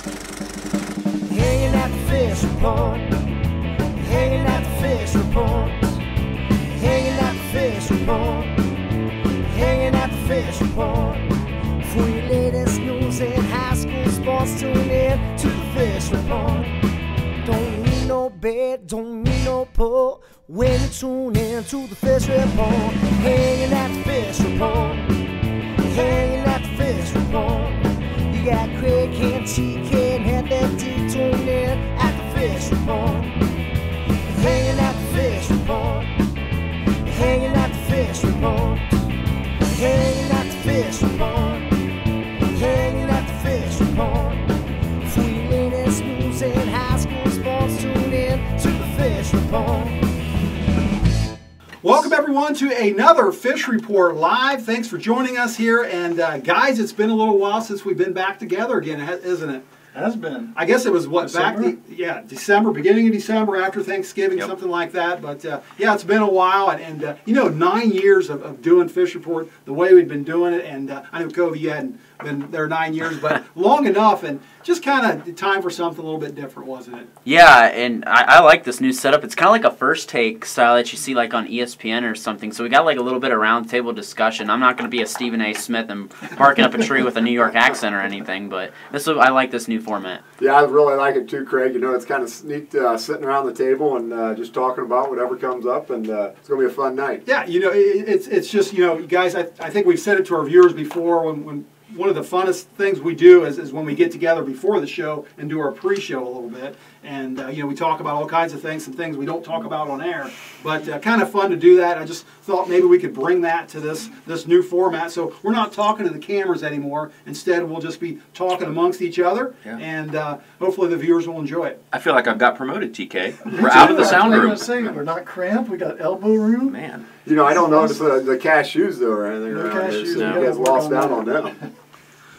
Hanging at the fishing pond, hanging at the fishing pond, hanging at the fishing pond, hanging at the fishing pond. For your latest news in high school sports, tune in to the fishing pond. Don't need no bed, don't need no pole when you tune in to the fishing pond. Hanging at the fishing pond, hanging at the fishing pond. You got Craig and TK and Head and D tuned in at the fishing pond. Hanging at the fishing pond, hanging at the fishing pond, hanging at the fishing pond, hanging at the fishing pond. For your latest news in high school sports, tune in to the fishing pond. Welcome everyone to another Fish Report Live. Thanks for joining us here. And guys, it's been a little while since we've been back together again, isn't it? Has been. I guess it was what, December? December, beginning of December after Thanksgiving, Yep. something like that. But yeah, it's been a while, and you know, 9 years of doing Fish Report the way we've been doing it. And I know, Covey, you hadn't been there 9 years, but long enough, and just kind of time for something a little bit different, wasn't it? Yeah, and I like this new setup. It's kind of like a first take style that you see like on ESPN or something. So we got like a little bit of roundtable discussion. I'm not going to be a Stephen A. Smith and barking up a tree with a New York accent or anything, but I like this new format. Yeah, I really like it too, Craig. You know, it's kind of neat sitting around the table and just talking about whatever comes up, and it's going to be a fun night. Yeah, you know, it's just, you know, guys, I think we've said it to our viewers before when one of the funnest things we do is when we get together before the show and do our pre-show a little bit. And, you know, we talk about all kinds of things, some things we don't talk about on air. But kind of fun to do that. I just thought maybe we could bring that to this new format. So we're not talking to the cameras anymore. Instead, we'll just be talking amongst each other. Yeah. And hopefully the viewers will enjoy it. I feel like I've got promoted, TK. We're out of the sound room. We're not cramped. We got elbow room. Man. You know, I don't notice the cashews, though, or anything No around here, cashews, so no. you guys lost out on them.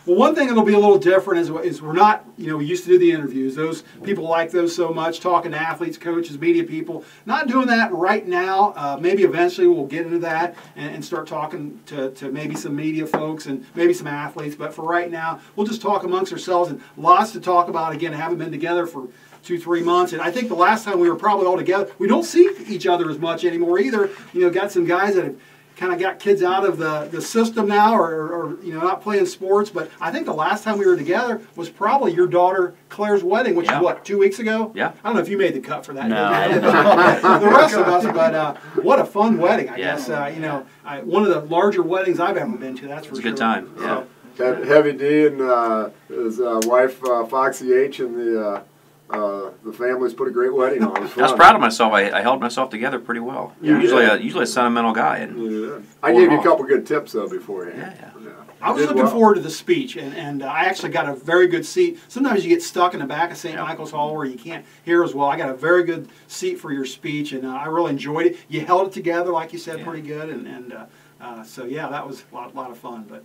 Well, one thing that'll be a little different is we're not, you know, we used to do the interviews. Those people like those so much, talking to athletes, coaches, media people. Not doing that right now. Maybe eventually we'll get into that and start talking to maybe some media folks and maybe some athletes. But for right now, we'll just talk amongst ourselves, and lots to talk about. Again, haven't been together for 2-3 months, and I think the last time we were probably all together, we don't see each other as much anymore either. You know, got some guys that have kind of got kids out of the system now, or you know, not playing sports. But I think the last time we were together was probably your daughter Claire's wedding, which is what, 2 weeks ago? Yeah. I don't know if you made the cut for that. No. The rest of us, but what a fun wedding, I guess. You know, one of the larger weddings I've ever been to. That's for sure. It's a good time. Yeah. Had Heavy D and his wife Foxy H and the families put a great wedding on. I was proud of myself. I held myself together pretty well. Yeah, usually a sentimental guy. And I gave you a couple good tips, though, beforehand. Yeah. I was looking forward to the speech, and I actually got a very good seat. Sometimes you get stuck in the back of St. Michael's Hall where you can't hear as well. I got a very good seat for your speech, and I really enjoyed it. You held it together, like you said, pretty good, and so yeah, that was a lot of fun. But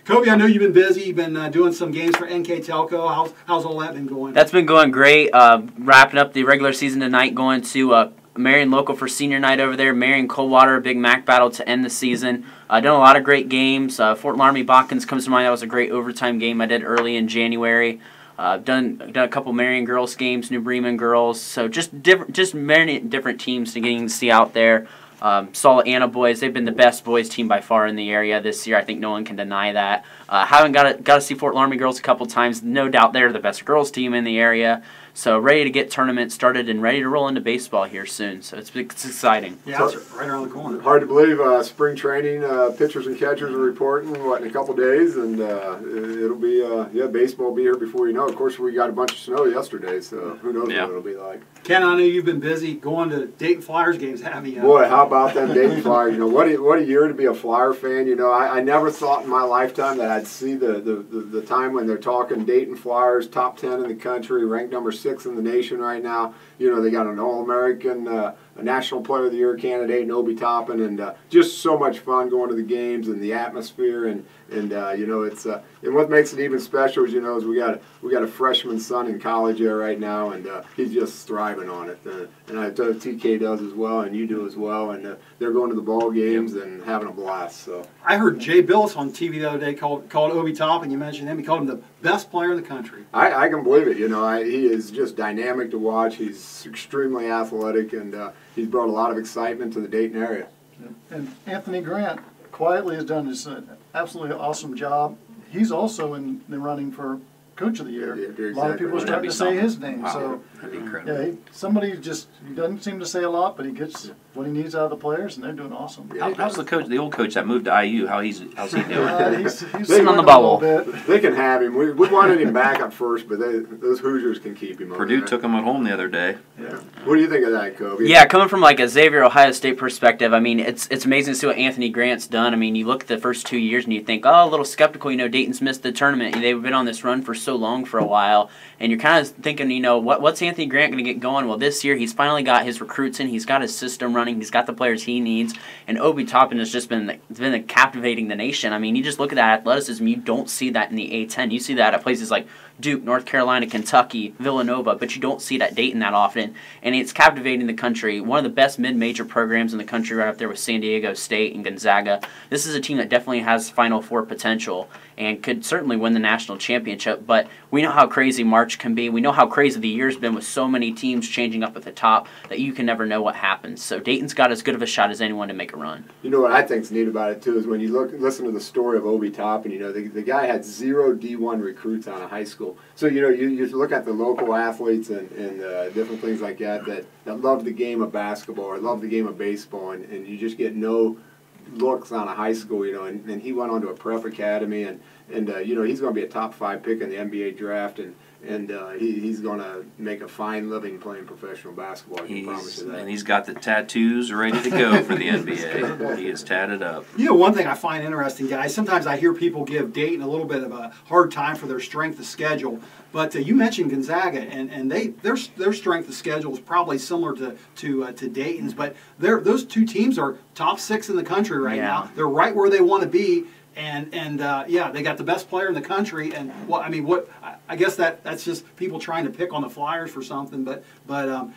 Kobe, I know you've been busy. You've been doing some games for NK Telco. How's all that been going? That's been going great. Wrapping up the regular season tonight, going to Marion Local for senior night over there. Marion Coldwater, a big MAC battle to end the season. Done a lot of great games. Fort Laramie Botkins comes to mind. That was a great overtime game I did early in January. Done a couple Marion girls games, New Bremen girls. So just many different teams getting to see out there. Saw Anna boys. They've been the best boys team by far in the area this year. I think no one can deny that. Haven't got to see Fort Laramie girls a couple times. No doubt they're the best girls team in the area. So ready to get tournament started and ready to roll into baseball here soon. So it's exciting. Yeah, it's right around the corner. Hard to believe spring training pitchers and catchers are reporting in a couple days, and it'll be baseball will be here before you know. Of course, we got a bunch of snow yesterday, so who knows what it'll be like. Ken, I know you've been busy going to Dayton Flyers games, haven't you? Boy, how about them Dayton Flyers? You know, what a year to be a Flyer fan. You know, I never thought in my lifetime that I'd see the time when they're talking Dayton Flyers, top 10 in the country, ranked number 6 in the nation right now. You know, they got an All-American a National Player of the Year candidate in Obi Toppin, and just so much fun going to the games and the atmosphere, and you know, it's and what makes it even special is, you know, is we got a freshman son in college there right now, and he's just thriving on it, and I know TK does as well, and you do as well, and they're going to the ball games and having a blast. So I heard Jay Billis on TV the other day called Obi Toppin. You mentioned him. He called him the best player in the country. I can believe it. You know, he is just dynamic to watch. He's extremely athletic, and he's brought a lot of excitement to the Dayton area. And Anthony Grant quietly has done this absolutely awesome job. He's also in the running for Coach of the Year. Yeah, a lot of people are starting to say his name. Wow. So That'd be incredible. yeah, somebody just, he doesn't seem to say a lot, but he gets what he needs out of the players, and they're doing awesome. How's the coach, the old coach that moved to IU? How's he doing? He's Sitting on the a bubble. little bit. They can have him. We wanted him back at first, but those Hoosiers can keep him. Purdue over there. took him at home the other day. Yeah. What do you think of that, Kobe? Yeah, coming from like a Xavier Ohio State perspective, I mean, it's amazing to see what Anthony Grant's done. I mean, you look at the first 2 years and you think, oh, a little skeptical. You know, Dayton's missed the tournament. They've been on this run for so long for a while, and you're kind of thinking, you know, what's Anthony Grant going to get going? Well, this year he's finally got his recruits in. He's got his system running. He's got the players he needs, and Obi Toppin has just been captivating the nation. I mean, you just look at that athleticism. You don't see that in the A10. You see that at places like Duke, North Carolina, Kentucky, Villanova, but you don't see it at Dayton that often, and it's captivating the country. One of the best mid-major programs in the country, right up there with San Diego State and Gonzaga. This is a team that definitely has Final Four potential and could certainly win the national championship, but we know how crazy March can be. We know how crazy the year's been with so many teams changing up at the top that you can never know what happens. So Dayton's got as good of a shot as anyone to make a run. You know what I think's neat about it too is when you listen to the story of Obi Toppin. You know, the guy had 0 D1 recruits out of high school. So you know, you look at the local athletes and different things like that love the game of basketball or love the game of baseball, and you just get no looks out of high school. You know, and he went on to a prep academy, and you know, he's going to be a top 5 pick in the NBA draft, and he's going to make a fine living playing professional basketball. I can promise you that. And he's got the tattoos ready to go for the NBA. He is tatted up. You know, one thing I find interesting, guys, sometimes I hear people give Dayton a little bit of a hard time for their strength of schedule. But you mentioned Gonzaga, and their strength of schedule is probably similar to Dayton's. But those two teams are top 6 in the country right now. They're right where they want to be. And yeah, they got the best player in the country, and I guess that's just people trying to pick on the Flyers for something, but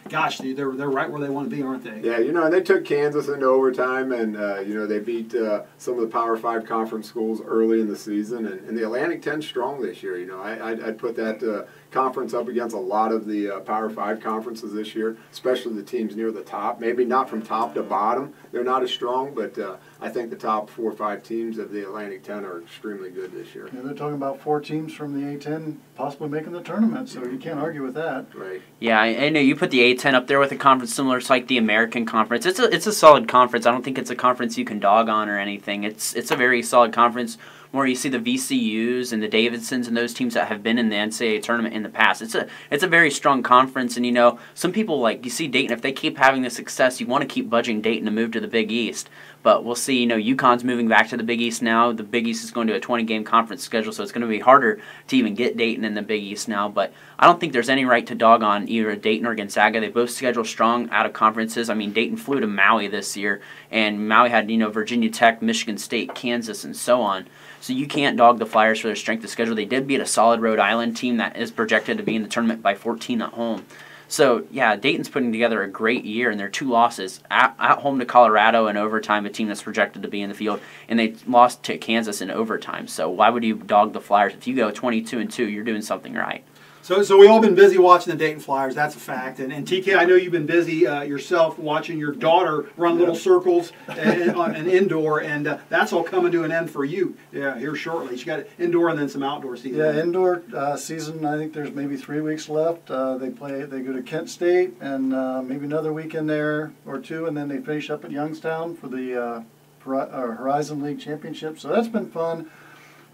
gosh, they're right where they want to be, aren't they? Yeah, you know, and they took Kansas into overtime, and you know, they beat some of the Power 5 conference schools early in the season, and the Atlantic 10's strong this year. You know, I'd put that conference up against a lot of the Power 5 conferences this year, especially the teams near the top. Maybe not from top to bottom, they're not as strong, but I think the top 4 or 5 teams of the Atlantic 10 are extremely good this year. Yeah, they're talking about 4 teams from the A10 possibly making the tournament, so you can't argue with that. Right. Yeah, I know you put the A10 up there with a conference similar to like the American Conference. It's a solid conference. I don't think it's a conference you can dog on or anything. It's a very solid conference where you see the VCUs and the Davidsons and those teams that have been in the NCAA tournament in the past. It's a very strong conference, and you know, some people, like, you see Dayton, if they keep having the success, you want to keep budging Dayton to move to the Big East. But we'll see, you know, UConn's moving back to the Big East now. The Big East is going to a 20-game conference schedule, so it's going to be harder to even get Dayton in the Big East now. But I don't think there's any right to dog on either Dayton or Gonzaga. They both schedule strong out of conferences. I mean, Dayton flew to Maui this year, and Maui had, you know, Virginia Tech, Michigan State, Kansas, and so on. So you can't dog the Flyers for their strength of schedule. They did beat a solid Rhode Island team that is projected to be in the tournament by 14 at home. So, yeah, Dayton's putting together a great year, and their 2 losses at home to Colorado in overtime, a team that's projected to be in the field, and they lost to Kansas in overtime. So why would you dog the Flyers? If you go 22-2, you're doing something right. So we all been busy watching the Dayton Flyers. That's a fact. And TK, I know you've been busy yourself watching your daughter run little circles and indoor, and that's all coming to an end for you. Yeah, here shortly. She got indoor and then some outdoor season. Yeah, indoor season. I think there's maybe 3 weeks left. They go to Kent State and maybe another weekend there or 2, and then they finish up at Youngstown for the Horizon League Championship. So that's been fun.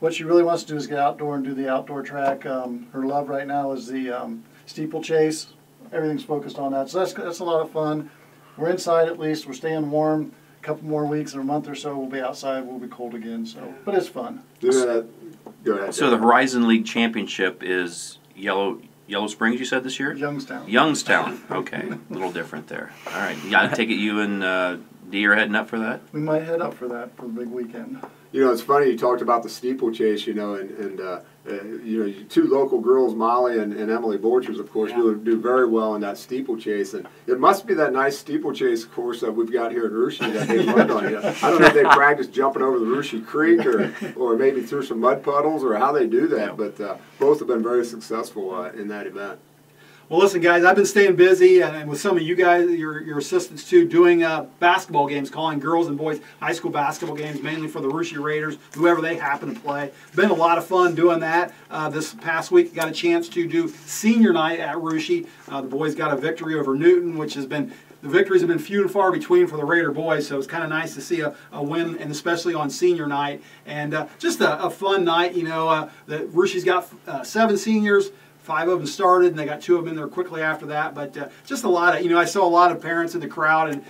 What she really wants to do is get outdoor and do the outdoor track. Her love right now is the steeplechase. Everything's focused on that. So that's a lot of fun. We're inside at least. We're staying warm. A couple more weeks or a month or so, we'll be outside. We'll be cold again. So, but it's fun. Go ahead. So the Horizon League Championship is yellow Yellow Springs, you said this year? Youngstown. Youngstown. Okay, a little different there. All right. Yeah, I take it you and Dee are heading up for that? We might head up for that for the big weekend. You know, it's funny you talked about the steeplechase, you know, and you know, two local girls, Molly and Emily Borchers, of course, do very well in that steeplechase. And it must be that nice steeplechase course that we've got here in Russia that they run on. You know, I don't know if they practice jumping over the Russia Creek or maybe through some mud puddles or how they do that, but both have been very successful in that event. Well, listen, guys, I've been staying busy, and with some of you guys, your assistants too, doing basketball games, calling girls and boys high school basketball games, mainly for the Russia Raiders, whoever they happen to play. Been a lot of fun doing that. This past week, got a chance to do senior night at Russia. The boys got a victory over Newton, which has been. The victories have been few and far between for the Raider boys, so it's kind of nice to see a win, and especially on senior night. And just a fun night. You know, Russia's got 7 seniors. 5 of them started, and they got 2 of them in there quickly after that. But just a lot of, you know, I saw a lot of parents in the crowd, and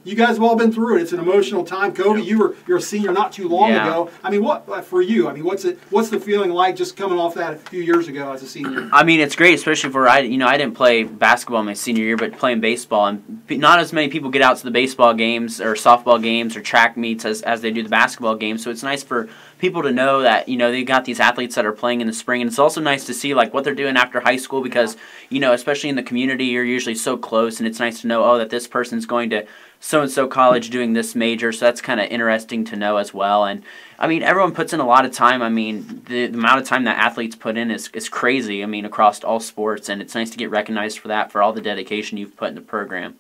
you guys have all been through it. It's an emotional time. Kobe, you're a senior not too long ago. I mean, what for you? I mean, what's the feeling like just coming off that a few years ago as a senior? I mean, it's great, especially for I didn't play basketball my senior year, but playing baseball, and not as many people get out to the baseball games or softball games or track meets as they do the basketball games. So it's nice for people to know that, you know, they got these athletes that are playing in the spring, and it's also nice to see like what they're doing after high school, because, you know, especially in the community, you're usually so close, and it's nice to know, oh, that this person's going to so-and-so college doing this major, so that's kind of interesting to know as well. And I mean, everyone puts in a lot of time. I mean, the amount of time that athletes put in is crazy, I mean, across all sports, and it's nice to get recognized for that, for all the dedication you've put in the program.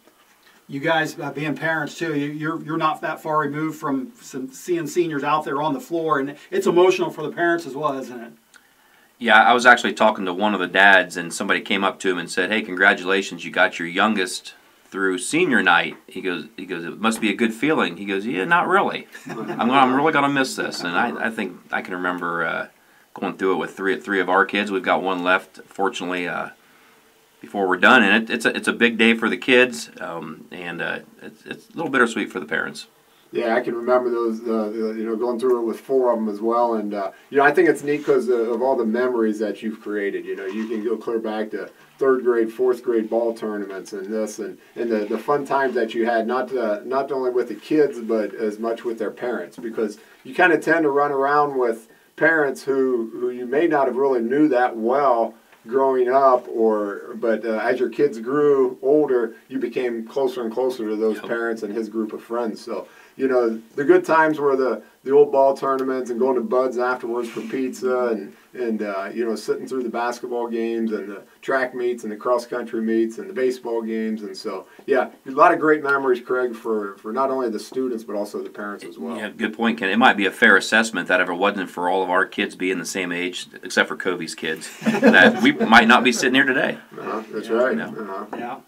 You guys, being parents too, you're not that far removed from seeing seniors out there on the floor, and it's emotional for the parents as well, isn't it? Yeah, I was actually talking to one of the dads, and somebody came up to him and said, "Hey, congratulations, you got your youngest through senior night." He goes, "It must be a good feeling." He goes, "Yeah, not really. I'm really gonna miss this." And I think I can remember going through it with three of our kids. We've got one left, fortunately, before we're done, and it's a big day for the kids, and it's a little bittersweet for the parents. Yeah, I can remember those, you know, going through it with 4 of them as well, and you know, I think it's neat because of all the memories that you've created. You know, you can go clear back to 3rd grade, 4th grade ball tournaments and this, and the fun times that you had, not only with the kids but as much with their parents, because you kind of tend to run around with parents who you may not have really knew that well growing up, but as your kids grew older, you became closer and closer to those parents and his group of friends. So, you know, the good times were the old ball tournaments and going to Bud's afterwards for pizza and you know, sitting through the basketball games and the track meets and the cross country meets and the baseball games. And so, yeah, a lot of great memories, Craig, for not only the students but also the parents as well. Yeah, good point, Ken. It might be a fair assessment that if it wasn't for all of our kids being the same age, except for Kobe's kids, that we might not be sitting here today. That's right. You know?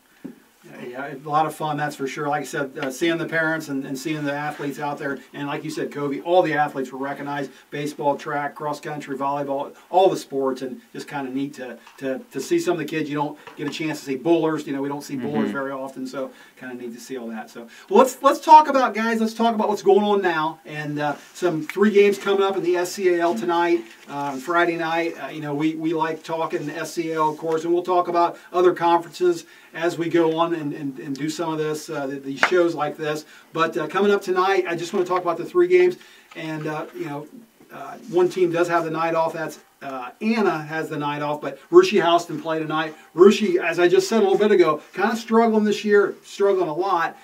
Yeah, a lot of fun, that's for sure. Like I said, seeing the parents and seeing the athletes out there, and like you said, Kobe, all the athletes were recognized: baseball, track, cross country, volleyball, all the sports, and just kind of neat to see some of the kids. You don't get a chance to see bowlers. You know, we don't see bowlers very often, so kind of neat to see all that. So, well, let's talk about, guys. Let's talk about what's going on now, and some 3 games coming up in the SCAL tonight, Friday night. You know, we like talking SCAL, of course, and we'll talk about other conferences as we go on and do some of this, these shows like this. But coming up tonight, I just want to talk about the 3 games. And, you know, one team does have the night off. That's Anna has the night off, but Russia Houston play tonight. Russia, as I just said a little bit ago, kind of struggling this year, struggling a lot.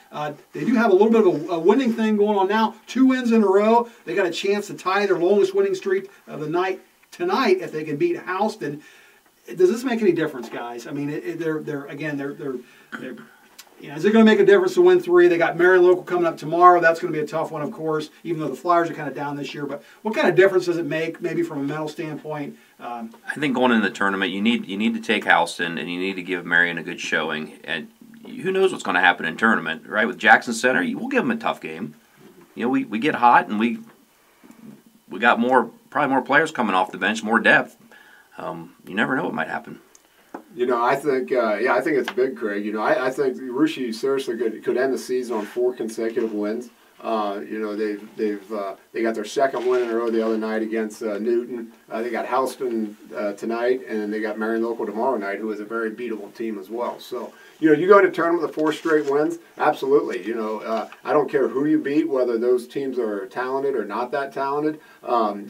They do have a little bit of a winning thing going on now. 2 wins in a row. They got a chance to tie their longest winning streak of the night tonight if they can beat Houston. Does this make any difference, guys? I mean, they're you know, is it going to make a difference to win 3? They got Marion Local coming up tomorrow. That's going to be a tough one, of course, even though the Flyers are kind of down this year. But what kind of difference does it make, maybe from a mental standpoint? I think going into the tournament, you need to take Houston and you need to give Marion a good showing. And who knows what's going to happen in tournament, right? With Jackson Center, we'll give them a tough game. You know, we get hot and we got probably more players coming off the bench, more depth. You never know what might happen. You know, I think, I think it's big, Craig. You know, I think Russia seriously could end the season on 4 consecutive wins. You know, they got their 2nd win in a row the other night against Newton. They got Houston tonight, and they got Marion Local tomorrow night, who is a very beatable team as well. So, you know, you go into a tournament with 4 straight wins, absolutely. You know, I don't care who you beat, whether those teams are talented or not that talented.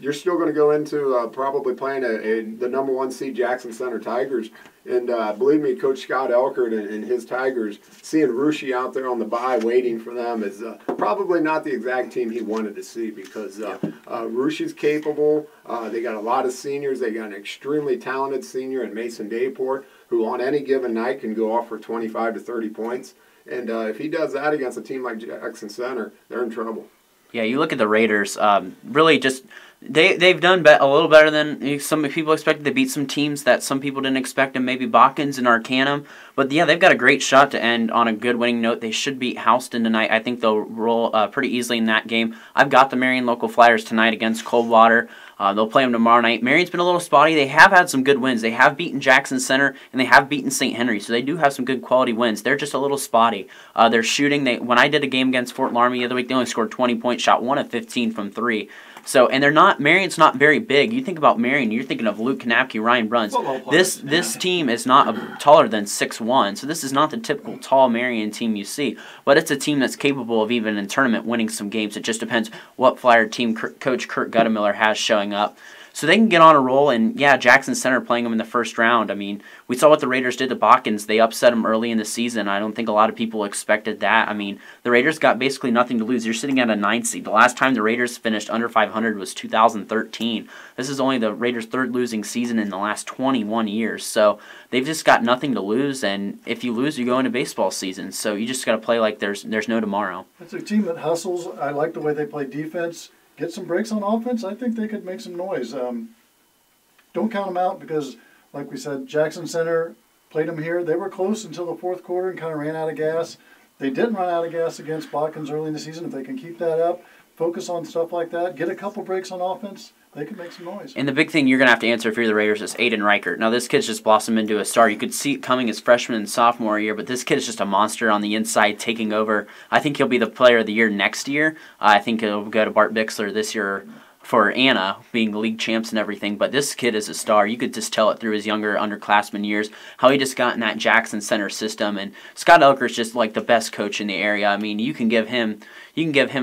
You're still going to go into probably playing the number 1 seed Jackson Center Tigers. And believe me, Coach Scott Elkert and his Tigers, seeing Ruschi out there on the bye waiting for them is probably not the exact team he wanted to see, because Ruschi's capable. They got a lot of seniors. They got an extremely talented senior in Mason Dayport, who on any given night can go off for 25 to 30 points. And if he does that against a team like Jackson Center, they're in trouble. Yeah, you look at the Raiders, really just they've done a little better than some people expected. They beat some teams that some people didn't expect, and maybe Botkins and Arcanum. But yeah, they've got a great shot to end on a good winning note. They should beat Houston tonight. I think they'll roll pretty easily in that game. I've got the Marion Local Flyers tonight against Coldwater. They'll play them tomorrow night. Marion's been a little spotty. They have had some good wins. They have beaten Jackson Center, and they have beaten St. Henry, so they do have some good quality wins. They're just a little spotty. They're shooting. When I did a game against Fort Laramie the other week, they only scored 20 points, shot 1 of 15 from 3. So, and Marion's not very big. You think about Marion, you're thinking of Luke Kanapke, Ryan Bruns. This team is not taller than 6'1", so this is not the typical tall Marion team you see. But it's a team that's capable of, even in tournament, winning some games. It just depends what Flyer team Coach Kurt Guttemiller has showing up. So they can get on a roll, and yeah, Jackson Center playing them in the first round. I mean, we saw what the Raiders did to Botkins. They upset them early in the season. I don't think a lot of people expected that. I mean, the Raiders got basically nothing to lose. You're sitting at a 9th seed. The last time the Raiders finished under 500 was 2013. This is only the Raiders' 3rd losing season in the last 21 years. So they've just got nothing to lose, and if you lose, you go into baseball season. So you just got to play like there's no tomorrow. It's a team that hustles. I like the way they play defense. Get some breaks on offense, I think they could make some noise. Don't count them out, because, like we said, Jackson Center played them here. They were close until the 4th quarter and kind of ran out of gas. They didn't run out of gas against Botkins early in the season. If they can keep that up, focus on stuff like that, get a couple breaks on offense, they can make some noise. And the big thing you're going to have to answer if you're the Raiders is Aiden Reichert. Now, this kid's just blossomed into a star. You could see it coming his freshman and sophomore year, but this kid is just a monster on the inside, taking over. I think he'll be the player of the year next year. I think he'll go to Bart Bixler this year for Anna, being the league champs and everything. But this kid is a star. You could just tell it through his younger underclassmen years, how he just got in that Jackson Center system. And Scott Elker's just like the best coach in the area. I mean, you can give him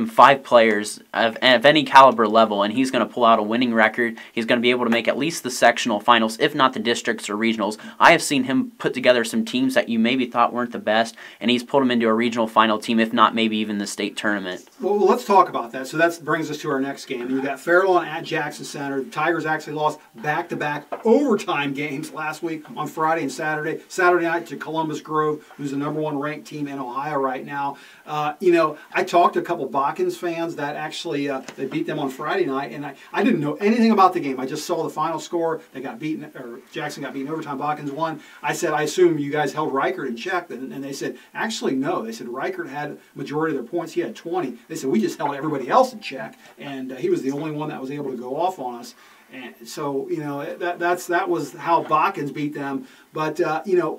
5 players of any caliber level, and he's going to pull out a winning record. He's going to be able to make at least the sectional finals, if not the districts or regionals. I have seen him put together some teams that you maybe thought weren't the best, and he's pulled them into a regional final team, if not maybe even the state tournament. Well, let's talk about that. So that brings us to our next game. We got Fairlawn at Jackson Center. The Tigers actually lost back-to-back overtime games last week on Friday and Saturday. Saturday night to Columbus Grove, who's the number 1 ranked team in Ohio right now. I talked to a couple Botkins fans that actually they beat them on Friday night, and I didn't know anything about the game. I just saw the final score. They got beaten, or Jackson got beaten overtime. Botkins won. I said, I assume you guys held Reichert in check, and they said, actually no. They said Reichert had majority of their points. He had 20. They said we just held everybody else in check, and he was the only one that was able to go off on us. And so, that was how Botkins beat them. But,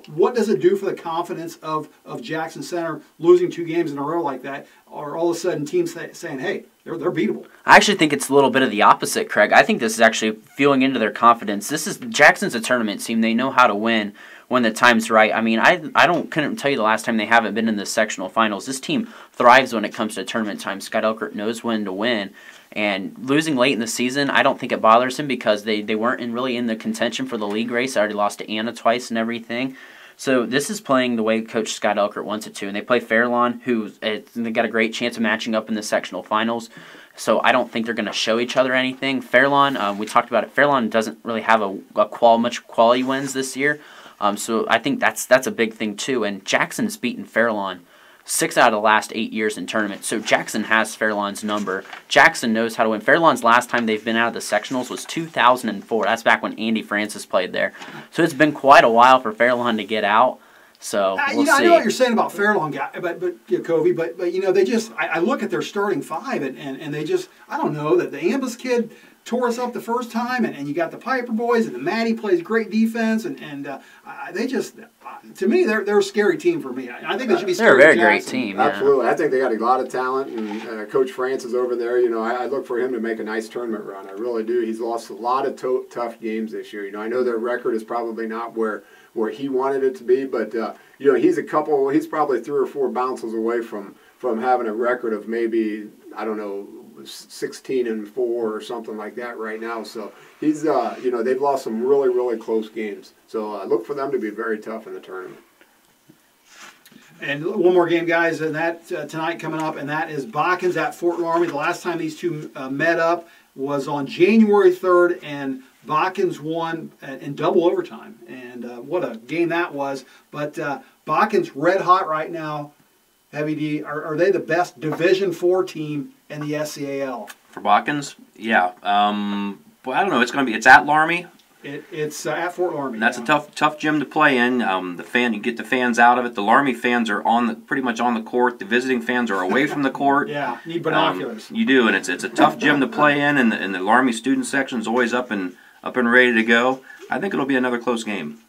what does it do for the confidence of Jackson Center losing 2 games in a row like that? Or all of a sudden teams saying, hey, they're beatable? I actually think it's a little bit of the opposite, Craig. I think this is actually fueling into their confidence. Jackson's a tournament team. They know how to win when the time's right. I mean, couldn't tell you the last time they haven't been in the sectional finals. This team thrives when it comes to tournament time. Scott Elkert knows when to win. And losing late in the season, I don't think it bothers him, because they weren't really in the contention for the league race. I already lost to Anna twice and everything. So this is playing the way Coach Scott Elkert wants it to. And they play Fairlawn, they got a great chance of matching up in the sectional finals. So I don't think they're going to show each other anything. Fairlawn, we talked about it. Fairlawn doesn't really have much quality wins this year. So I think that's a big thing too. And Jackson's beaten Fairlawn 6 out of the last 8 years in tournaments. So Jackson has Fairlawn's number. Jackson knows how to win. Fairlawn's last time they've been out of the sectionals was 2004. That's back when Andy Francis played there. So it's been quite a while for Fairlawn to get out. So we'll see. I know what you're saying about Fairlawn, Covey, but they just, I look at their starting 5 and they just, I don't know, that the Ambus kid tore us up the first time, and you got the Piper boys, and the Maddie plays great defense, and they just, to me, they're a scary team for me. I think they should be scary. They're a very great team. Yeah. Absolutely. I think they got a lot of talent, and Coach France is over there. You know, I look for him to make a nice tournament run. I really do. He's lost a lot of tough games this year. You know, I know their record is probably not where he wanted it to be, but you know, he's probably 3 or 4 bounces away from having a record of maybe, I don't know, 16-4 or something like that right now. So he's, you know, they've lost some really, really close games. So look for them to be very tough in the tournament. And one more game, guys, and that tonight coming up, and that is Botkins at Fort Laramie. The last time these two met up was on January 3rd, and Botkins won in double overtime. And what a game that was. But Botkins red hot right now. Heavy D, are they the best Division IV team in the SCAL? For Botkins, yeah. Well, I don't know. It's at Laramie. It's at Fort Laramie. And that's a tough gym to play in. You get the fans out of it. The Laramie fans are pretty much on the court. The visiting fans are away from the court. Yeah, need binoculars. You do, and it's a tough gym to play in. And the Laramie student section is always up and ready to go. I think it'll be another close game.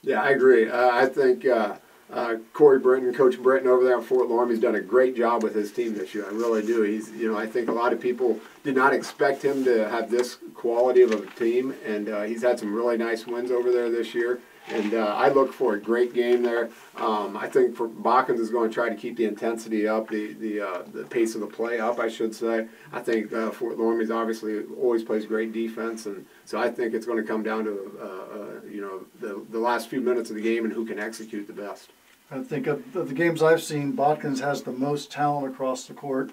Yeah, I agree. I think Corey Britton, Coach Britton over there at Fort Laramie, has done a great job with his team this year. I really do. I think a lot of people did not expect him to have this quality of a team, and he's had some really nice wins over there this year. And I look for a great game there. I think for Botkins is going to try to keep the intensity up, the pace of the play up, I should say. I think Fort Laramie's obviously always plays great defense, and so I think it's going to come down to the last few minutes of the game and who can execute the best. I think of the games I've seen, Botkins has the most talent across the court.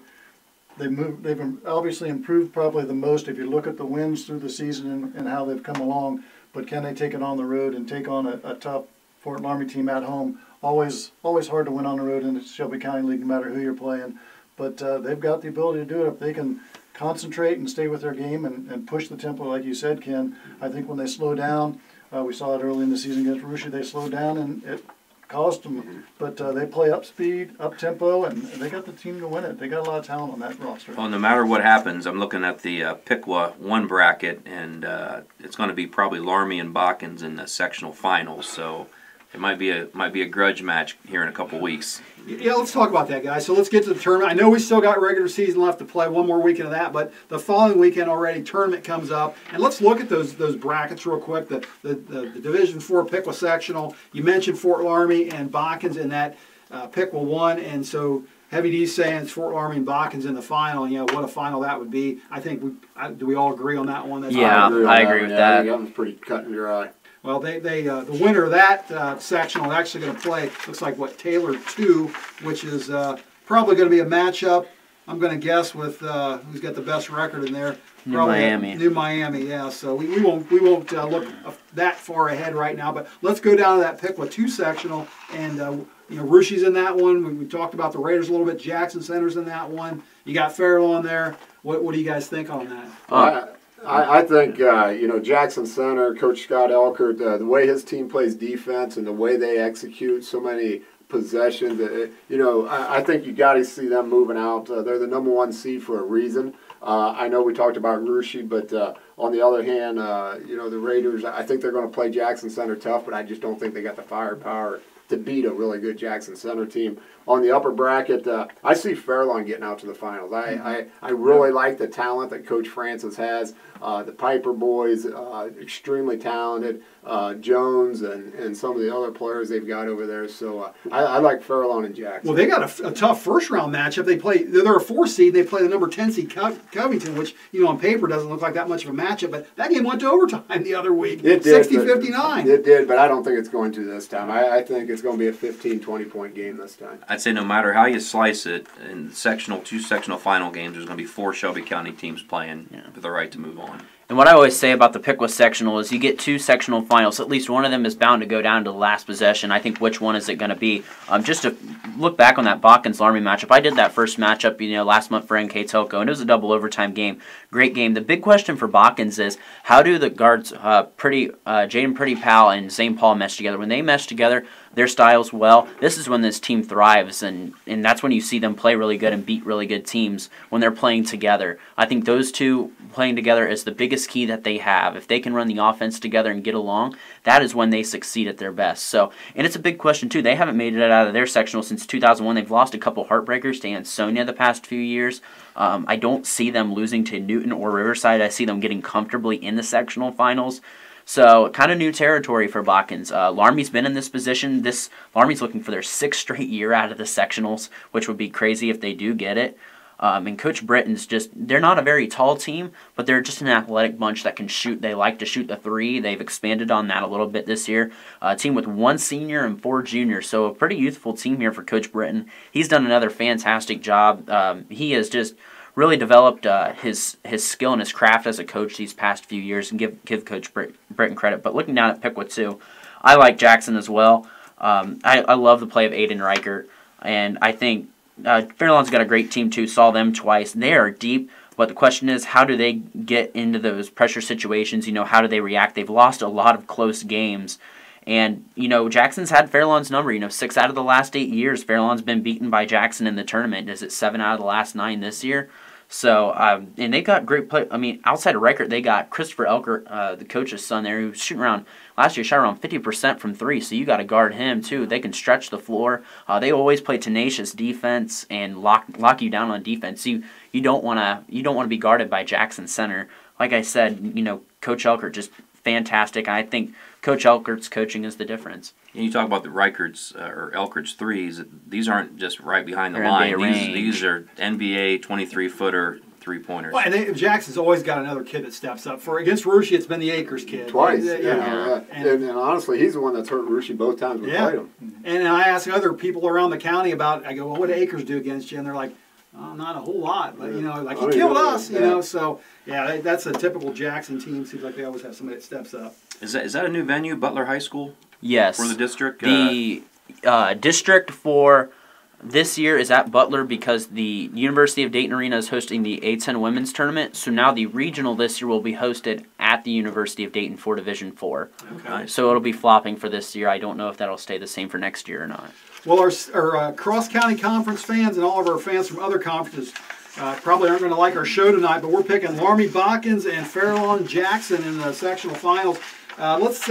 They've obviously improved probably the most if you look at the wins through the season and how they've come along. But can they take it on the road and take on a tough Fort Laramie team at home? Always hard to win on the road in the Shelby County League, no matter who you're playing. But they've got the ability to do it if they can concentrate and stay with their game and push the tempo, like you said, Ken. I think when they slow down, we saw it early in the season against Rushi, they slowed down and it cost them. But they play up speed, up tempo, and they got the team to win it. They got a lot of talent on that roster. Well, no matter what happens, I'm looking at the Piqua 1 bracket, and it's going to be probably Laramie and Botkins in the sectional finals. So it might be a grudge match here in a couple weeks. Yeah, let's talk about that, guys. So let's get to the tournament. I know we still got regular season left to play, one more weekend of that, but the following weekend already, tournament comes up. And let's look at those brackets real quick. The Division IV Piqua sectional. You mentioned Fort Laramie and Botkins in that Piqua 1, and so Heavy D's saying it's Fort Laramie and Botkins in the final. You know, what a final that would be. I think do we all agree on that one? I agree with that. That one's pretty cut and dry. Well, the winner of that sectional is actually going to play, looks like, Taylor 2, which is probably going to be a matchup, I'm going to guess, with who's got the best record in there. New Miami, yeah. So we won't look that far ahead right now, but let's go down to that Piqua 2 sectional, and Rushi's in that one. We talked about the Raiders a little bit. Jackson Center's in that one. You got Farrell on there. What do you guys think on that? I think, Jackson Center, Coach Scott Elkert, the way his team plays defense and the way they execute so many possessions, I think you got to see them moving out. They're the number 1 seed for a reason. I know we talked about Rushi, but on the other hand, the Raiders, I think they're going to play Jackson Center tough, but I just don't think they got the firepower to beat a really good Jackson Center team. On the upper bracket, I see Fairlawn getting out to the finals. I really like the talent that Coach Francis has. The Piper boys, extremely talented. Jones and some of the other players they've got over there. So I like Fairlawn and Jackson. Well, they got a tough first-round matchup. They're a 4 seed. They play the number 10 seed Covington, which on paper doesn't look like that much of a matchup. But that game went to overtime the other week. It did. 60-59. It did, but I don't think it's going to this time. I think it's going to be a 15, 20-point game this time. I'd say no matter how you slice it, in two sectional final games, there's going to be 4 Shelby County teams playing for the right to move on. And what I always say about the Piqua sectional is you get 2 sectional finals. At least one of them is bound to go down to the last possession. I think which one is it going to be? Just to look back on that Botkins-Laramie matchup, I did that first matchup last month for NK Telco, and it was a double overtime game. Great game. The big question for Botkins is how do the guards, Jaden Pretty Pal and Zane Paul mesh together? When they mesh together, their styles well, this is when this team thrives, and that's when you see them play really good and beat really good teams when they're playing together. I think those two playing together is the biggest key that they have. If they can run the offense together and get along, that is when they succeed at their best. So, and it's a big question too. They haven't made it out of their sectional since 2001. They've lost a couple heartbreakers to Ansonia the past few years. I don't see them losing to Newton or Riverside. I see them getting comfortably in the sectional finals. So, kind of new territory for Botkins. Larmy's been in this position. Larmy's looking for their 6th straight year out of the sectionals, which would be crazy if they do get it. And Coach Britton's they're not a very tall team, but they're just an athletic bunch that can shoot. They like to shoot the three. They've expanded on that a little bit this year. A team with 1 senior and 4 juniors, so a pretty youthful team here for Coach Britton. He's done another fantastic job. He has just really developed his skill and his craft as a coach these past few years, and give Coach Britton credit. But looking down at Pickwood too, I like Jackson as well. I love the play of Aiden Reichert, and I think Fairlawn's got a great team too. Saw them twice. They are deep, but the question is, how do they get into those pressure situations? How do they react? They've lost a lot of close games. And, Jackson's had Fairlawn's number. 6 out of the last 8 years, Fairlawn's been beaten by Jackson in the tournament. Is it 7 out of the last 9 this year? So, and they got great play. I mean, outside of Reichert, they got Christopher Elkert, the coach's son there, who's shooting around, last year shot around 50% from 3, so you got to guard him too. They can stretch the floor. They always play tenacious defense and lock you down on defense. You don't want to be guarded by Jackson center. Like I said, Coach Elkert just fantastic. I think Coach Elkert's coaching is the difference. And you talk about the Reichert's or Elkert's threes. These aren't just right behind the They're line. NBA These are NBA 23-footer three-pointers. Well, and Jackson's always got another kid that steps up. Against Russia, it's been the Akers kid. Twice. Yeah. And honestly, he's the one that's hurt Russia both times we played him. And I ask other people around the county I go, well, what did Akers do against you? And they're like, oh, not a whole lot. But, he killed us, So, that's a typical Jackson team. Seems like they always have somebody that steps up. Is that a new venue, Butler High School? Yes. For the district? The district for this year is at Butler because the University of Dayton Arena is hosting the A10 Women's Tournament. So now the regional this year will be hosted at the University of Dayton for Division 4. Okay. So it'll be flopping for this year. I don't know if that'll stay the same for next year or not. Well, our cross-county conference fans and all of our fans from other conferences probably aren't going to like our show tonight, but we're picking Laramie Botkins and Fairlawn Jackson in the sectional finals. Let's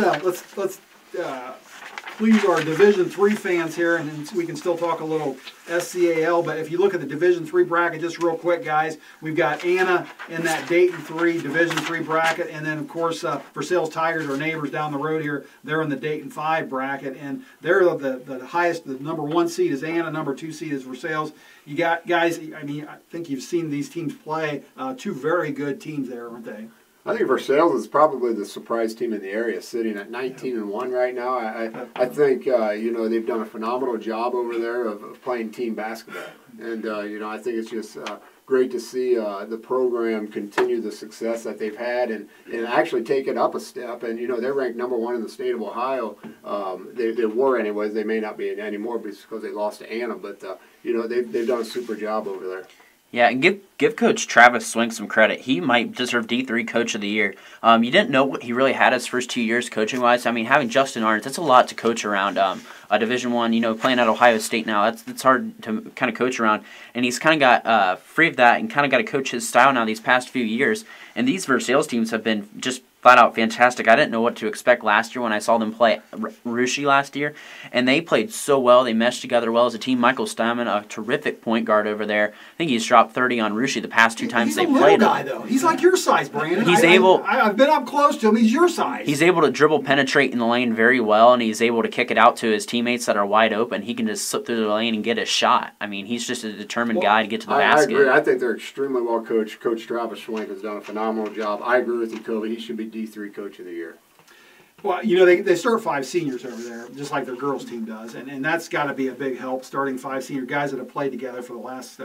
please our Division III fans here, and then we can still talk a little SCAL. But if you look at the Division III bracket, just real quick, guys, we've got Anna in that Dayton 3 Division III bracket, and then of course Versailles Tigers, our neighbors down the road here, they're in the Dayton 5 bracket, and they're the highest. The number 1 seed is Anna, number 2 seed is Versailles. You got guys. I mean, I think you've seen these teams play. 2 very good teams there, aren't they? I think Versailles is probably the surprise team in the area, sitting at 19-1 right now. I think they've done a phenomenal job over there of playing team basketball, and I think it's just great to see the program continue the success that they've had and actually take it up a step. And they're ranked number 1 in the state of Ohio. They were anyways. They may not be anymore because they lost to Anna, but they've done a super job over there. Yeah, and give Coach Travis Swink some credit. He might deserve D3 Coach of the Year. You didn't know what he really had his first 2 years coaching-wise. I mean, having Justin Arndt, that's a lot to coach around. A Division I, playing at Ohio State now, that's hard to kind of coach around. And he's kind of got free of that and kind of got to coach his style now these past few years. And these Versailles teams have been just flat out fantastic. I didn't know what to expect last year when I saw them play Russia last year, and they played so well. They meshed together well as a team. Michael Steinman, a terrific point guard over there. I think he's dropped 30 on Russia the past 2 times they played. He's a little guy, though. He's like your size, Brandon. I've been up close to him. He's your size. He's able to dribble, penetrate in the lane very well, and he's able to kick it out to his teammates that are wide open. He can just slip through the lane and get a shot. I mean, he's just a determined guy to get to the basket. I agree. I think they're extremely well coached. Coach Travis Schwenk has done a phenomenal job. I agree with you, Kobe. He should be D3 Coach of the Year. Well, they start 5 seniors over there, just like their girls team does, and that's got to be a big help, starting 5 senior guys that have played together for the last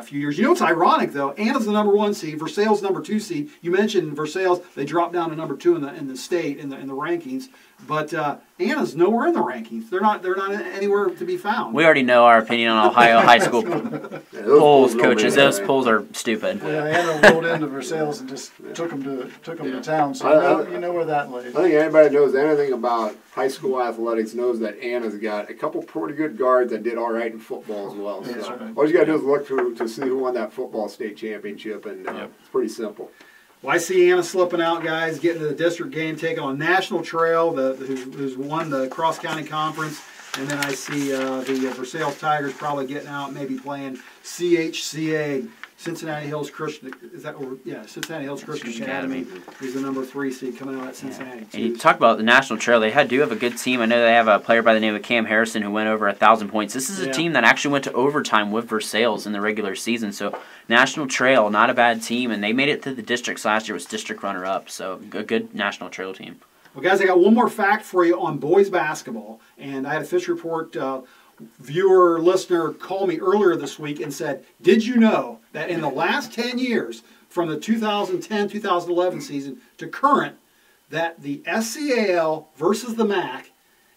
few years. What's ironic, though? Anna's the number 1 seed, Versailles number 2 seed. You mentioned Versailles; they dropped down to number 2 in the state in the rankings, but Anna's nowhere in the rankings. They're not anywhere to be found. We already know our opinion on Ohio high school polls, coaches. Those polls are stupid. Yeah, Anna rolled into Versailles and just took them to town. So you know where that lays. I think anybody that knows anything about high school athletics knows that Anna's got a couple pretty good guards that did all right in football as well. So That's right. all you got to do is look to see who won that football state championship, and it's pretty simple. Well, I see Anna slipping out, guys, getting to the district game, taking on National Trail, who's won the cross-county conference. And then I see the Versailles Tigers probably getting out, maybe playing CHCA, Cincinnati Hills Christian. Cincinnati Hills Christian Academy is the number 3 seed coming out at Cincinnati. And you talk about the National Trail. They do have a good team. I know they have a player by the name of Cam Harrison who went over 1,000 points. This is a team that actually went to overtime with Versailles in the regular season. So National Trail, not a bad team, and they made it to the districts last year. Was district runner-up. So a good National Trail team. Well, guys, I got one more fact for you on boys basketball, and I had a Fish Report viewer, listener call me earlier this week and said, did you know that in the last 10 years, from the 2010-2011 season to current, that the SCAL versus the MAC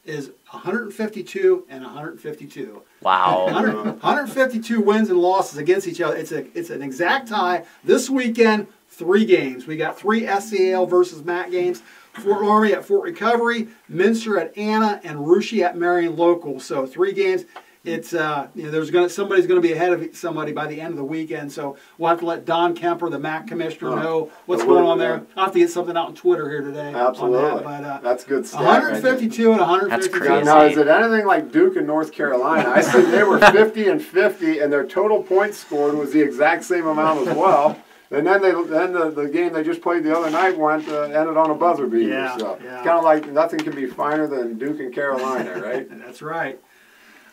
is 152 and 152. Wow. 152 wins and losses against each other. It's an exact tie. This weekend, 3 games. We got 3 SCAL versus MAC games. Fort Laramie at Fort Recovery, Minster at Anna, and Russia at Marion Local. So 3 games. It's somebody's going to be ahead of somebody by the end of the weekend. So we'll have to let Don Kemper, the MAC commissioner, know what's going on there. I'll have to get something out on Twitter here today. Absolutely, on that. But, that's good stuff. 152 and 152. That's crazy. Now, is it anything like Duke and North Carolina? I said they were 50 and 50, and their total points scored was the exact same amount as well. And then the game they just played the other night ended on a buzzer beater. Yeah, So yeah. it's kind of like nothing can be finer than Duke and Carolina, right? That's right.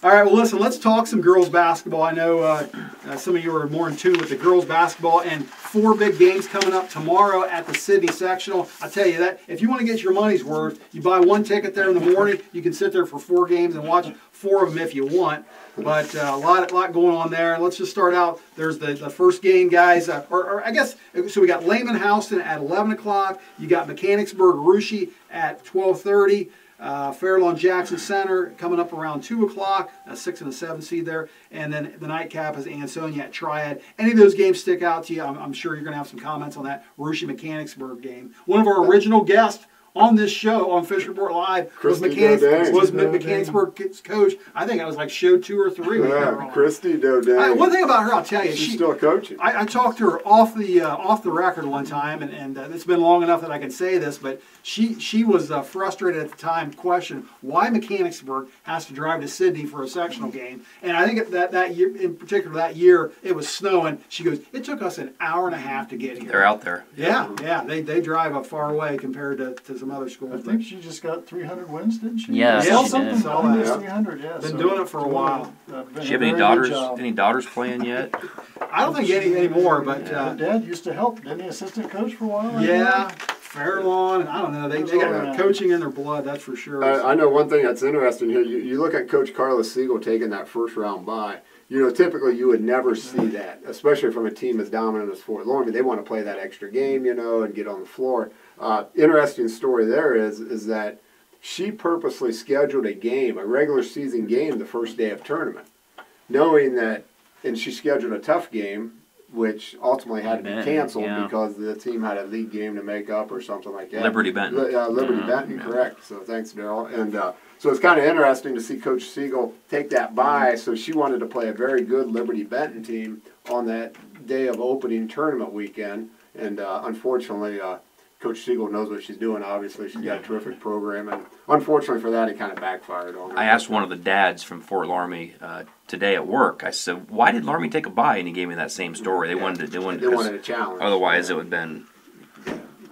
All right, well, listen, let's talk some girls basketball. I know some of you are more in tune with the girls basketball, and 4 big games coming up tomorrow at the Sydney Sectional. I tell you that if you want to get your money's worth, you buy 1 ticket there in the morning, you can sit there for 4 games and watch 4 of them if you want. But a lot going on there. And let's just start out. There's the first game, guys. Or I guess, so we got Lehman Houston at 11 o'clock. You got Mechanicsburg Russia at 12:30. Fairlawn Jackson Center coming up around 2 o'clock, a 6 and a 7 seed there. And then the nightcap is Ansonia at Triad. Any of those games stick out to you? I'm sure you're going to have some comments on that Russia Mechanicsburg game. One of our original guests on this show on Fish Report Live was Mechanicsburg's coach. I think I was like show 2 or 3. Yeah, Christy Dodane. One thing about her, I'll tell you, she's still coaching. I talked to her off the record one time, and it's been long enough that I can say this, but she was frustrated at the time, questioned why Mechanicsburg has to drive to Sydney for a sectional game. And I think that year, in particular, that year it was snowing. She goes, it took us an hour and a half to get here. They're out there. Yeah, they drive a far away compared to some other schools. I think she just got 300 wins, didn't she? Yes, Yeah, she something did. saw that. Almost 300, yeah. Been doing it for a while. Do you have any daughters? Any daughters playing yet? I don't think any more, but Her dad used to help, didn't he? Assistant coach for a while. yeah, Fairlawn. I don't know. They got coaching in their blood, that's for sure. I know one thing that's interesting here. You look at Coach Carlos Siegel taking that first round bye. You know, typically you would never see that, especially from a team as dominant as Fort Laramie. They want to play that extra game, and get on the floor. Interesting story there is that she purposely scheduled a regular season game, the first day of tournament, knowing that, and she scheduled a tough game, which ultimately had to be canceled because the team had a league game to make up or something like that. Liberty Benton. Liberty Benton, correct. So thanks, Daryl. And so it's kind of interesting to see Coach Siegel take that bye. So she wanted to play a very good Liberty Benton team on that day of opening tournament weekend. And unfortunately, Coach Siegel knows what she's doing. Obviously, she's got a terrific program, and unfortunately for that, it kind of backfired on her. I asked one of the dads from Fort Laramie today at work. I said, "Why did Laramie take a bye?" And he gave me that same story. They wanted a challenge. Otherwise, it would have been.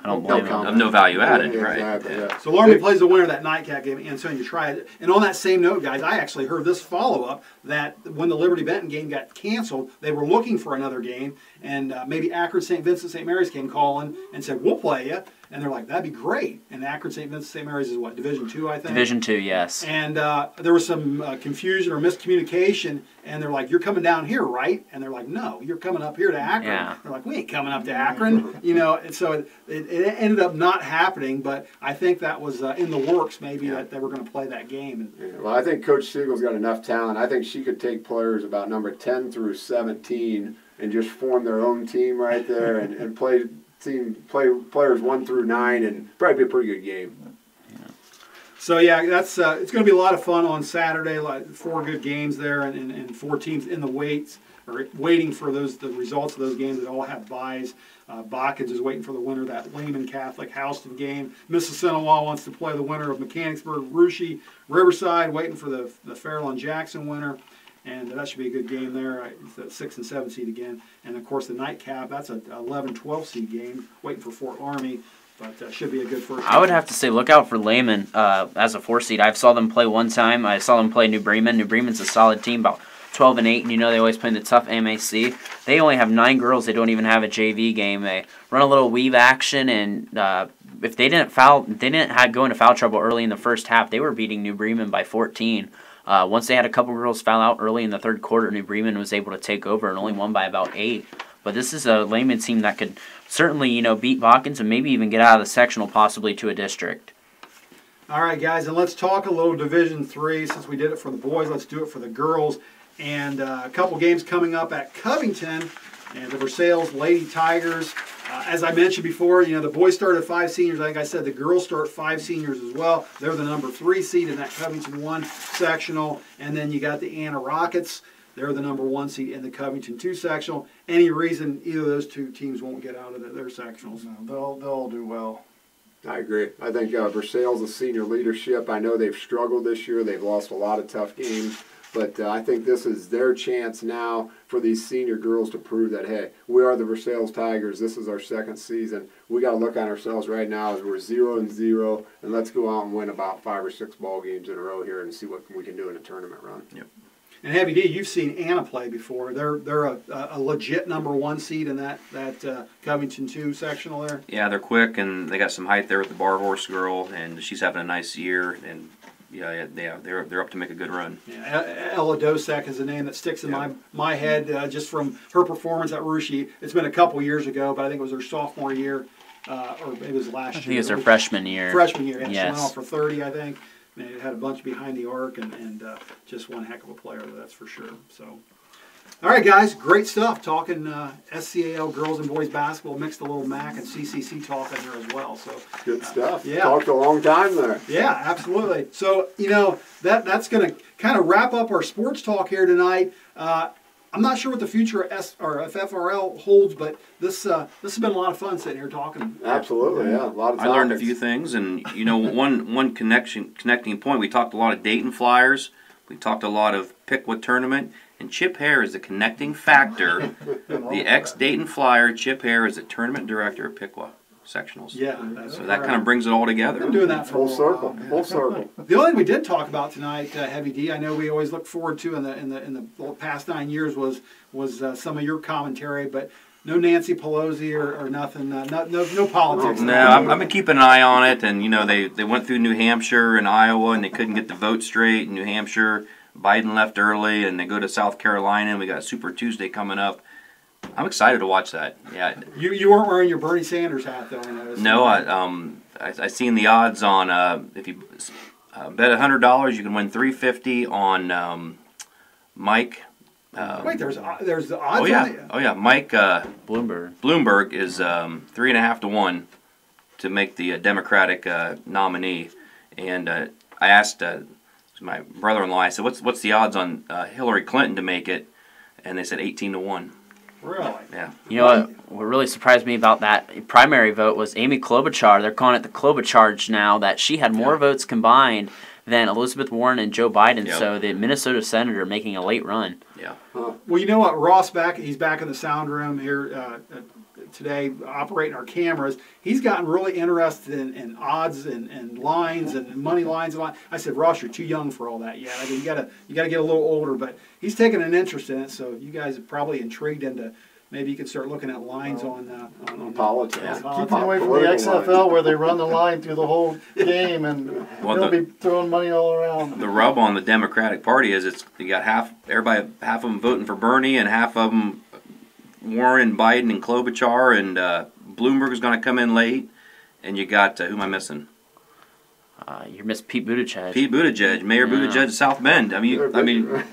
I don't blame of no value added, right? Exactly, yeah. So Laramie plays the winner of that nightcap game, and so you try it. And on that same note, guys, I actually heard this follow-up that when the Liberty Benton game got canceled, they were looking for another game, and maybe Akron St. Vincent St. Mary's came calling and said, we'll play you. And they're like, that'd be great. And Akron St. Vincent St. Mary's is what, Division II, I think? Division II, yes. And there was some confusion or miscommunication, and they're like, you're coming down here, right? And they're like, no, you're coming up here to Akron. Yeah. They're like, we ain't coming up to Akron. And so it ended up not happening, but I think that was in the works maybe that they were going to play that game. Well, I think Coach Siegel's got enough talent. I think she could take players about number 10 through 17 and just form their own team right there and play players 1 through 9 and probably be a pretty good game. So yeah, that's it's going to be a lot of fun on Saturday. Like 4 good games there, and 4 teams in the waiting for the results of those games that all have byes. Bockins is waiting for the winner of that Lehman Catholic Houston game. Mississinawa wants to play the winner of Mechanicsburg Russia. Riverside waiting for the Fairlawn Jackson winner. And that should be a good game there. It's the 6 and 7 seed again. And, of course, the nightcap, that's an 11-12 seed game, waiting for Fort Army. But should be a good first. I would have to say look out for Lehman as a 4 seed. I saw them play one time. I saw them play New Bremen. New Bremen's a solid team, about 12 and 8, and they always play in the tough MAC. They only have 9 girls. They don't even have a JV game. They run a little weave action, and if they didn't go into foul trouble early in the first half, they were beating New Bremen by 14. Once they had a couple girls foul out early in the third quarter, New Bremen was able to take over and only won by about 8. But this is a Lehman team that could certainly, beat Bockins and maybe even get out of the sectional, possibly to a district. All right, guys, and let's talk a little Division III. Since we did it for the boys, let's do it for the girls. And a couple games coming up at Covington, and the Versailles Lady Tigers. As I mentioned before, the boys started 5 seniors. Like I said, the girls start 5 seniors as well. They're the number 3 seed in that Covington 1 sectional. And then you got the Anna Rockets. They're the number 1 seed in the Covington 2 sectional. Any reason either of those 2 teams won't get out of their sectionals? No, they'll all do well. I agree. I think Versailles' the senior leadership. I know they've struggled this year. They've lost a lot of tough games. But I think this is their chance now for these senior girls to prove that, hey, we are the Versailles Tigers. This is our 2nd season. We got to look at ourselves right now as we're 0-0, and let's go out and win about 5 or 6 ball games in a row here and see what we can do in a tournament run. Yep. And Heavy D, you've seen Anna play before. They're a legit number 1 seed in that Covington 2 sectional there. Yeah, they're quick, and they got some height there with the bar horse girl, and she's having a nice year. And they're up to make a good run. Yeah, Ella Dosek is a name that sticks in my head just from her performance at Russia. It's been a couple years ago, but I think it was her sophomore year, or maybe it was last year. I think it was her freshman year. Freshman year, yeah. Yes. She went off for 30, I think. They had a bunch behind the arc, and just one heck of a player, that's for sure. So, all right, guys, great stuff. Talking SCAL girls and boys basketball, mixed a little MAC and CCC talk in there as well. So good stuff. Yeah, talked a long time there. Yeah, absolutely. So that's going to kind of wrap up our sports talk here tonight. I'm not sure what the future of FFRL holds, but this has been a lot of fun sitting here talking. Absolutely, yeah. A lot of topics. I learned a few things, and one connecting point. We talked a lot of Dayton Flyers. We talked a lot of Pickwood tournament, and Chip Hare is the connecting factor. The ex-Dayton Flyer, Chip Hare, is the tournament director at Pickwood sectionals. Yeah, so that kind of brings it all together. Been doing that for full circle. Full circle. The only thing we did talk about tonight, Heavy D, I know we always look forward to in the past 9 years was some of your commentary, but no Nancy Pelosi or nothing. No politics. No, I've been keeping an eye on it, and they went through New Hampshire and Iowa, and they couldn't get the vote straight in New Hampshire. Biden left early, and they go to South Carolina, and we got Super Tuesday coming up. I'm excited to watch that. Yeah. You weren't wearing your Bernie Sanders hat though, I noticed. No, I seen the odds on if you bet $100, you can win $350 on Mike. Wait, there's the odds. Oh yeah, on the, oh yeah. Mike Bloomberg. Bloomberg is 3.5 to 1 to make the Democratic nominee, and I asked my brother-in-law. I said, "What's the odds on Hillary Clinton to make it?" And they said 18 to 1. Really? Yeah. You know what really surprised me about that primary vote was Amy Klobuchar. They're calling it the Klobucharge now, that she had more votes combined than Elizabeth Warren and Joe Biden. Yep. So the Minnesota senator making a late run. Yeah. Well, you know what? Ross he's back in the sound room here today operating our cameras. He's gotten really interested in odds and lines and money lines. I said, Ross, you're too young for all that yet. I mean, you gotta get a little older, but he's taking an interest in it. So you guys are probably intrigued into maybe you could start looking at lines on politics. Yeah. Keep them away from the XFL where they run the line through the whole game and they'll be throwing money all around. The rub on the Democratic Party is you got half of them voting for Bernie and half of them Warren, Biden, and Klobuchar, and Bloomberg is going to come in late. And you got who am I missing? You missed Pete Buttigieg. Pete Buttigieg, Mayor Buttigieg of South Bend. I mean,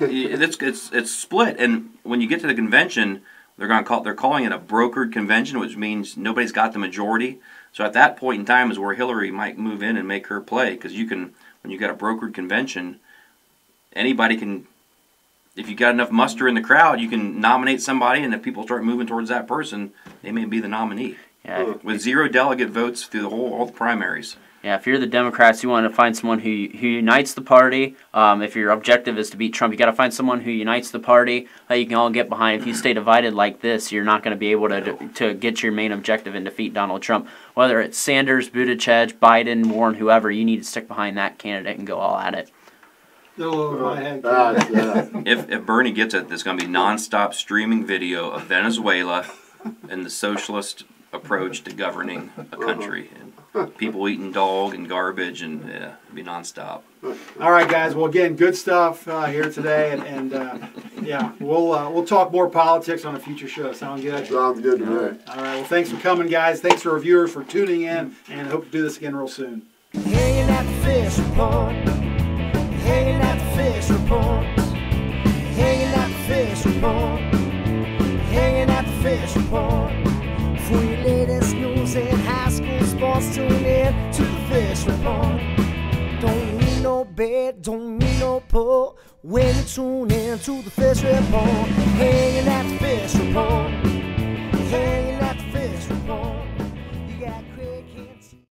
it's split. And when you get to the convention, they're calling it a brokered convention, which means nobody's got the majority. So at that point in time is where Hillary might move in and make her play, because you can when you got a brokered convention, anybody can, if you got enough muster in the crowd, you can nominate somebody, and if people start moving towards that person, they may be the nominee. Yeah. With 0 delegate votes through all the primaries. Yeah, if you're the Democrats, you want to find someone who unites the party. If your objective is to beat Trump, you got to find someone who unites the party that you can all get behind. If you stay divided like this, you're not going to be able to get your main objective and defeat Donald Trump. Whether it's Sanders, Buttigieg, Biden, Warren, whoever, you need to stick behind that candidate and go all at it. Still over my head. If Bernie gets it, there's going to be nonstop streaming video of Venezuela and the socialist approach to governing a country. And people eating dog and garbage, and it'll be nonstop. All right, guys. Well, again, good stuff here today, and yeah, we'll talk more politics on a future show. Sound good? Sounds good to me. All right. Well, thanks for coming, guys. Thanks to our viewers for tuning in, and hope to do this again real soon. Hanging at the fish report. Hanging at the fish report. Hanging at the fish report. Hanging at the fish report. For your latest news and high school sports, tune in to the fish report. Don't need no bed, don't need no pull when you tune in to the fish report.